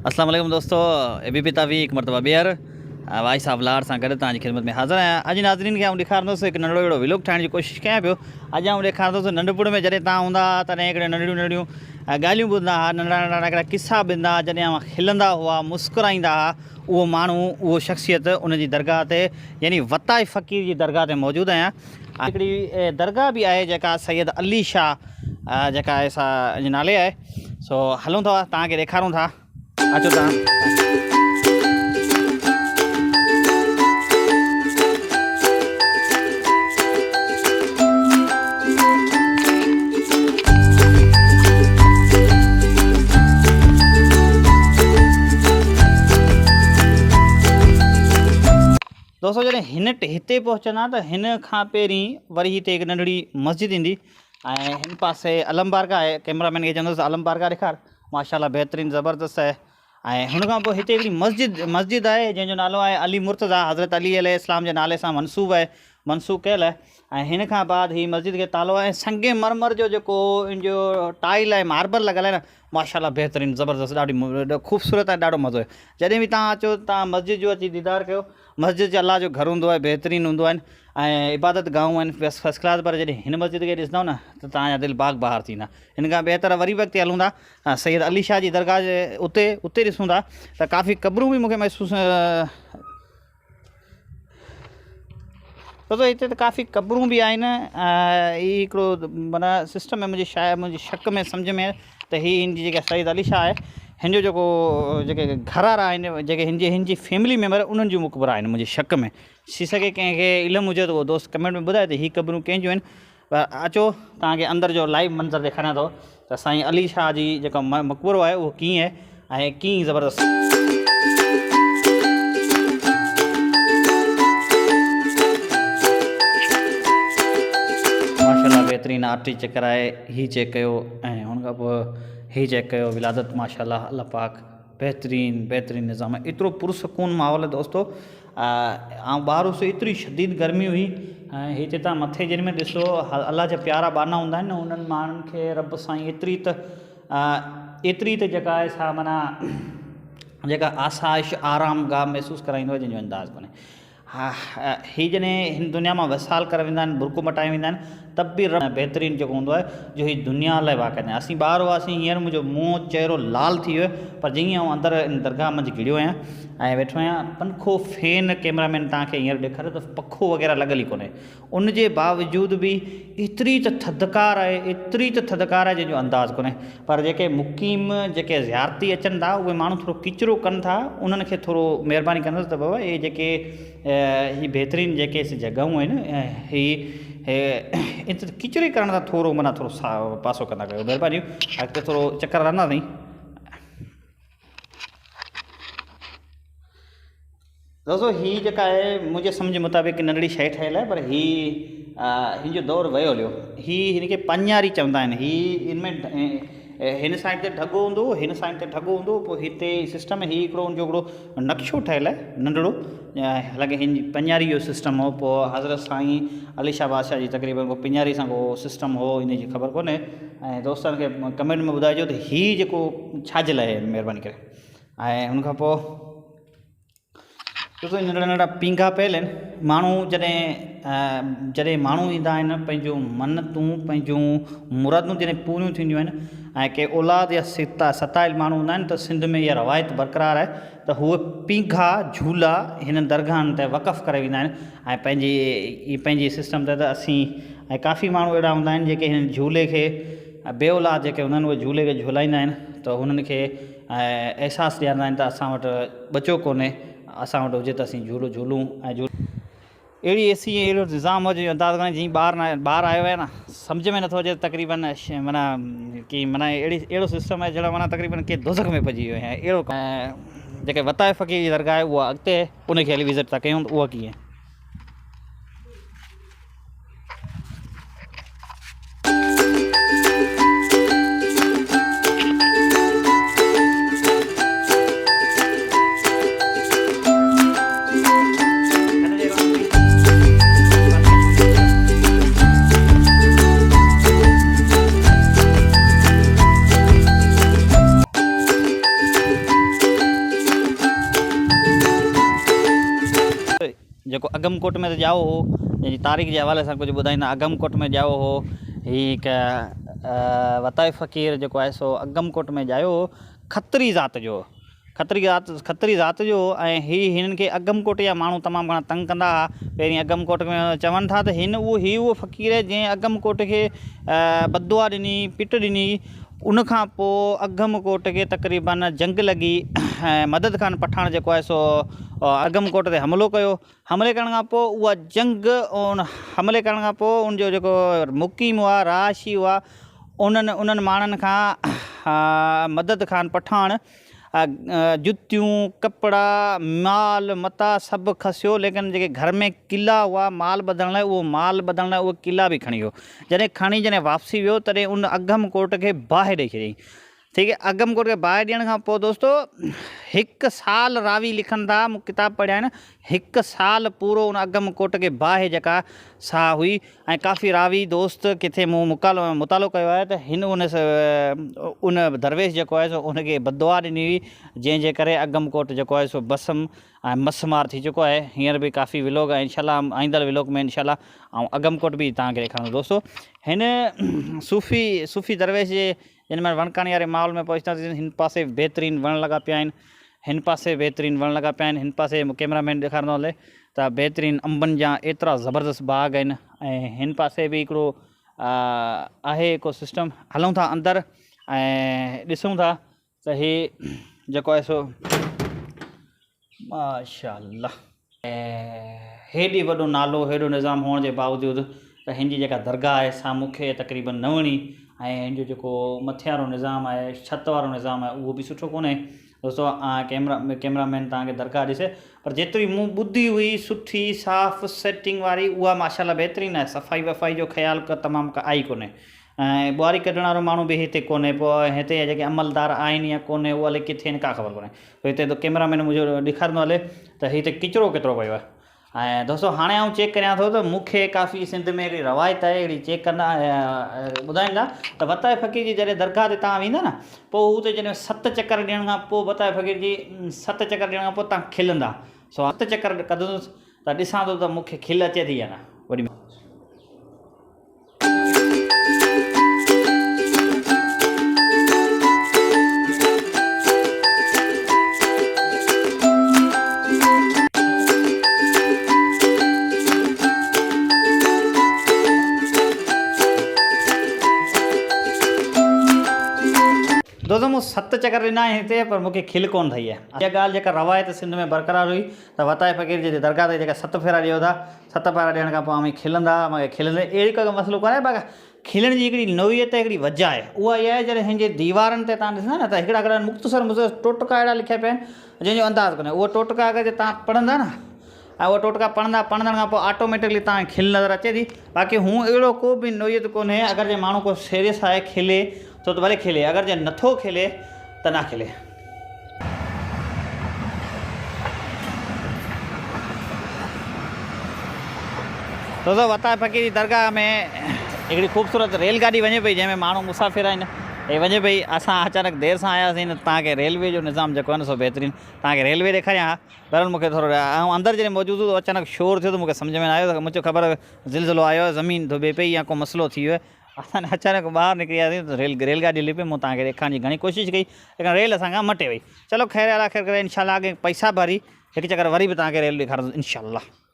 अस्सलाम वालेकुम दोस्तों, एबीपी तावी एक मरतबा ॿीहर वाई साहब लार सां गॾु तव्हांजी ख़िदमत में हाज़िर आहियां। अॼु नाज़रीन खे आउं ॾेखारींदुसि हिकु नंढड़ो अहिड़ो व्लॉग ठाहिण जी कोशिशि कयां पियो। अॼु आउं ॾेखारींदुसि नंढपण में जॾहिं तव्हां हूंदा हुआ तॾहिं हिकिड़े नंढड़ियूं नंढड़ियूं ॻाल्हियूं ॿुधंदा हुआ, नंढड़ा नंढड़ा हिकिड़ा किसा ॿुधंदा हुआ, जॾहिं खिलंदा हुआ, मुस्कुराईंदा हुआ। उहो माण्हू, उहो शख़्सियत उनजी दरगाह ते यानी वताए फ़क़ीर जी दरगाह ते मौजूदु आहियां। हिकिड़ी दरगाह बि आहे जेका सैयद अली शाह जेका आहे सा नाले आहे। सो हलूं था, तव्हांखे ॾेखारूं था, अचो तव्हां। दोस्तों जॾहिं हिते पहुचंदा त हिन खां पहिरीं वरी हिते हिकु नंढड़ी मस्जिद ईंदी ऐं हिन पासे अलम बारगाह आहे। कैमरामैन खे चवंदुसि अलम बारगाह ॾेखार, माशाल्लाह बहितरीनु ज़बरदस्त आहे। ऐं हुन खां पोइ हिते हिकिड़ी मस्जिद आहे जंहिंजो नालो आहे अली मुर्तज़ा, हज़रत अली अलैहिस्सलाम जे नाले सां मनसूब कयल आहे। ऐं हिन खां बाद हीअ मस्जिद खे तालो आहे। संगे मरमर जो जेको इन जो टाइल आहे, मार्बल लॻल आहे न, माशाल्लाह बहितरीनु ज़बरदस्त, ॾाढी ख़ूबसूरत आहे, ॾाढो मज़ो आहे। जॾहिं बि तव्हां अचो, तव्हां मस्जिद जो अची दीदार कयो। मस्जिद जो अल्लाह जो घर हूंदो आहे, बहितरीनु हूंदो आहिनि ऐं इबादत गाहूं आहिनि फर्स्ट क्लास। पर जॾहिं हिन मस्जिद खे ॾिसंदव न त तव्हांजा दिलि बाग बहार थींदा। हिन खां ॿिए तरह वरी बि अॻिते हलूं था, सैयद अली शाह जी दरगाह जे उते ॾिसूं था त काफ़ी क़बरूं बि मूंखे महसूसु छो हिते त काफ़ी क़बरूं बि आहिनि। हीअ हिकिड़ो माना सिस्टम आहे, मुंहिंजी शक में सम्झ में त हीअ हिन जी जेका सैयद अली शाह आहे, हिन जो जेके घरवारा आहिनि, जेके हिन जी फैमिली मेंबर उन्हनि जूं मक़बरा आहिनि मुंहिंजी शक में। थी सघे कंहिंखे इल्मु हुजे त उहो दोस्त कमेंट में ॿुधाए त हीअ क़बरूं कंहिंजूं आहिनि। पर अचो तव्हांखे अंदरि जो लाइव मंज़र ॾेखारियां थो त साईं अली शाह जी जेका मक़बरो आहे उहो कीअं आहे ऐं कीअं ज़बरदस्त। माशाल्लाह बहितरीनु आर्टिस्ट चेक कराए हीअ चेक कयो ऐं हुन खां पोइ हीअ चेक कयो, विलादत माशाल्लाह अल्लाह पाक बहितरीनु निज़ाम आहे। एतिरो पुरसकून माहौल है दोस्तों। ऐं ॿाहिरि उस एतिरी शदीद गर्मी हुई ऐं हिते तव्हां मथे जिन में ॾिसो अल्लाह जा प्यारा बाना हूंदा आहिनि न, उन्हनि माण्हुनि खे रब साईं एतिरी त जेका आहे सा माना जेका आसाइश आराम गाह महसूसु कराईंदो आहे जंहिंजो अंदाज़ कोन्हे। हीअ जॾहिं हिन दुनिया मां वसाल करे वेंदा आहिनि, बुरको मटाए वेंदा आहिनि, तब बि बहितरीनु जेको हूंदो आहे जो हीअ दुनिया लाइ वाक़ई आहे। असीं ॿार हुआसीं, हींअर मुंहिंजो मुंहुं चहिरो लाल थी वियो, पर जीअं आउं अंदरि इन दरगाह मंझि घिड़ियो आहियां ऐं वेठो आहियां, पंखो फैन कैमरामैन तव्हांखे हींअर ॾेखारियो त पखो वग़ैरह लॻल ई कोन्हे। उनजे बावजूद बि एतिरी त थधिकार आहे जंहिंजो अंदाज़ कोन्हे। पर जेके मुक़ीम जेके ज़ियारती अचनि था उहे माण्हू थोरो किचिरो कनि था, उन्हनि खे थोरो महिरबानी कंदुसि त बाबा इहे जेके हीअ बहितरीनु जेके जॻहियूं आहिनि किचिरे करण सां थोरो माना थोरो पासो कंदा कयो, महिरबानी अॻिते थोरो चकर रहंदा अथई। दोस्तों हीअ जेका आहे मुंहिंजे सम्झ मुताबिक़ नंढड़ी शइ ठहियलु आहे, पर हिन जो दौरु वियो हलियो। हिन खे पंजारी चवंदा आहिनि। हिन में हिन साइड ते ढॻो हूंदो, हिन साइड ते ढॻो हूंदो, पोइ हिते सिस्टम हीअ हिकिड़ो हुनजो हिकिड़ो नक्शो ठहियलु आहे नंढड़ो, हालांकि हिन जी पंजारी जो सिस्टम हो। पोइ हज़रत साईं अली शाह बादशाह जी तक़रीबन को पंजारी सां को सिस्टम हो, इन जी ख़बर कोन्हे। ऐं दोस्तनि खे कमेंट में ॿुधाइजो त हीअ जेको छाजे लाइ आहे, महिरबानी करे। ऐं हुन खां पोइ ॾिसो नंढड़ा नंढड़ा पींघा पियल आहिनि। माण्हू जॾहिं माण्हू ईंदा आहिनि, पंहिंजूं मन्नतूं पंहिंजूं मुरादूं जॾहिं पूरियूं थींदियूं आहिनि ऐं के औलाद या सताइल माण्हू हूंदा आहिनि, त सिंध में इहा रवायत बरक़रार आहे त हूअ पींघा झूला हिन दरगाहनि ते वक़फ़ करे वेंदा आहिनि ऐं पंहिंजी सिस्टम ते। त असीं ऐं काफ़ी माण्हू अहिड़ा हूंदा आहिनि जेके हिन झूले खे बे औलाद जेके हूंदा आहिनि उहे झूले खे झूलाईंदा आहिनि, त हुननि खे अहसासु ॾियारींदा आहिनि त असां वटि बचो कोन्हे, असां वटि हुजे त असीं झूलो झूलूं ऐं अहिड़ी अहिड़ो निज़ाम हो जो अंदाज़ कोन्हे। जीअं ॿार आयो आहे न, सम्झ में नथो अचे तक़रीबन माना की माना अहिड़ो सिस्टम आहे जहिड़ा माना तक़रीबन के दोज़ख में पइजी वियो आहे। अहिड़ो जेके वताए फ़क़ीर जी दरगाह आहे उहा अॻिते उनखे हली विज़िट था कयूं, उहा कीअं। जेको अगमकोट में जाओ हो, जंहिंजी तारीख़ जे हवाले सां कुझु ॿुधाईंदा। अगमकोट में जाओ हो, हीअ हिकु वताए फ़क़ीर जेको आहे सो अगमकोट में जायो हो, खत्री ज़ात जो, खत्री ज़ात जो। ऐं हिननि खे अगमकोट जा माण्हू तमामु घणा तंग कंदा हुआ। पहिरीं अगमकोट में चवनि था त उहो फ़क़ीर जंहिं अगमकोट खे बददुआ ॾिनी, पिट ॾिनी, उनखां पोइ अगमकोट खे तक़रीबन जंग लॻी ऐं मदद ख़ान पठान जेको आहे सो अगमकोट ते हमिलो कयो। हमले करण खां पोइ उहा जंग, उन हमले करण खां पोइ उनजो जेको मुक़ीम हुआ, रहाशी हुआ, उन्हनि माण्हुनि खां मदद ख़ान पठान जुतियूं, कपिड़ा, माल मता सभु खसियो, लेकिन जेके घर में क़िला हुआ माल ॿधण लाइ, उहो क़िला बि खणी वियो। जॾहिं वापसी वियो तॾहिं उन अगमकोट खे बाहि ॾेई छॾियईं। ठीक है, अगमकोट खे बाहि ॾियण खां पोइ दोस्तो 1 साल रावी लिखनि था, मूं किताब पढ़िया आहिनि, 1 साल पूरो उन अगमकोट खे बाहि जेका सा हुई। ऐं काफ़ी रावी दोस्त किथे मूं मुतालो कयो आहे त उन दरवेश जेको आहे सो उनखे बददुआ ॾिनी हुई, जंहिंजे करे अगमकोट जेको आहे सो बसम ऐं मसमार थी चुको आहे। हींअर बि काफ़ी व्लॉग आहे, इंशाल्लाह आईंदड़ व्लॉग में इंशाल्लाह ऐं अगमकोट बि तव्हांखे ॾेखारींदो। दोस्तो हिन सूफ़ी दरवेश जे जिन में वणकाणी वारे माहौल में पहुचंदासीं, हिन पासे बहितरीनु वण लॻा पिया आहिनि, हिन पासे कैमरामैन ॾेखारींदो हले त बहितरीनु अंबनि जा एतिरा ज़बरदस्त बाग़ आहिनि। ऐं हिन पासे बि हिकिड़ो आहे को सिस्टम। हलूं था अंदरि ऐं ॾिसूं था त हीअ जेको आहे सो माशाअल्लाह हेॾी वॾो नालो, हेॾो निज़ाम हुअण जे बावजूदि त हिन जी जेका दरगाह आहे सा मूंखे तक़रीबन न वणी। ऐं हिन जो जेको मथे वारो निज़ाम आहे, छत वारो निज़ाम आहे, उहो बि सुठो कोन्हे। दोस्तो कैमरामैन तव्हांखे दरगाह ॾिसे, पर जेतिरी मूं ॿुधी हुई सुठी साफ़ सेटिंग वारी, उहा माशाल्लाह बहितरीनु आहे। सफ़ाई वफ़ाई जो ख़्यालु तमामु आई कोन्हे। ऐं ॿुहारी कढण वारो माण्हू बि हिते कोन्हे, पोइ हिते जेके अमलदार आहिनि या कोन्हे, उहा हले किथे आहिनि का ख़बर कोन्हे। हिते त कैमरामैन मुंहिंजो ॾेखारींदो हले त हिते किचिरो केतिरो पियो आहे। ऐं दोस्तो हाणे आउं चेक करियां थो त मूंखे काफ़ी सिंध में हिकिड़ी रवायत आहे, हिकिड़ी चेक कंदा ॿुधाईंदा त वताए फ़क़ीर जी जॾहिं दरगाह ते तव्हां वेंदा न, पोइ हुते जॾहिं 7 चकर ॾियण खां पोइ वताए फ़क़ीर जी 7 चकर ॾियण खां पोइ तव्हां खिलंदा। 7 चकर कढंदुसि त ॾिसां थो त मूंखे खिल अचे थी या न। वॾी दोस्तों मूं 7 चकर ॾिना आहिनि हिते, पर मूंखे खिल कोन ठही आहे। इहा ॻाल्हि जेका रवायत सिंध में बरक़रार हुई त वताए फ़क़ीर जी दरगाह ते जेका 7 फेरा ॾियो था, 7 फेरा ॾियण खां पोइ आमी खिलंदा, मूंखे खिलंदे अहिड़ी कोई मसइलो कोन्हे। पर खिलण जी हिकिड़ी नोइयत, हिकिड़ी वजह आहे, उहा इहा आहे जॾहिं हिन जे दीवारनि ते तव्हां ॾिसंदा न त हिकिड़ा मुख़्तसर टोटका अहिड़ा लिखिया पिया आहिनि जंहिंजो अंदाज़ कोन्हे। उहो टोटका अगरि तव्हां पढ़ंदा न, ऐं उहा टोटका पढ़ंदड़ खां पोइ ऑटोमेटिकली तव्हांखे खिल नज़र अचे थी। बाक़ी हूं अहिड़ो को बि नोइयत कोन्हे। अगरि जे माण्हू को सीरियस आहे खिले छो त भले खिले, अगरि जे नथो खिले त ना खिले। दोस्तों वताए फ़क़ीर जी दरगाह में हिकिड़ी ख़ूबसूरत रेलगाॾी वञे पई, जंहिंमें माण्हू मुसाफ़िर आहिनि। हे वञे पई, असां अचानक देरि सां आयासीं न, तव्हांखे रेलवे जो निज़ाम जेको आहे न सो बहितरीनु तव्हांखे रेलवे ॾेखारियां। बहरहाल मूंखे थोरो ऐं अंदरि जॾहिं मौजूदु हो अचानक शोर थियो त मूंखे सम्झ में न आयो, त मुंहिंजो ख़बर ज़िलज़िलो आयो, ज़मीन धुबे पई या को मसइलो थी वियो। असां अचानक ॿाहिरि निकिरी वियासीं त रेलगाॾी हली पई। मूं तव्हांखे ॾेखारण जी घणी कोशिशि कई, लेकिन रेल असांखां मटे वई। चलो ख़ैर आख़िर करे इंशाल्लाह अॻे पैसा भरी हिकु चकर वरी बि तव्हांखे रेल ॾेखारींदुसि इंशाल्लाह।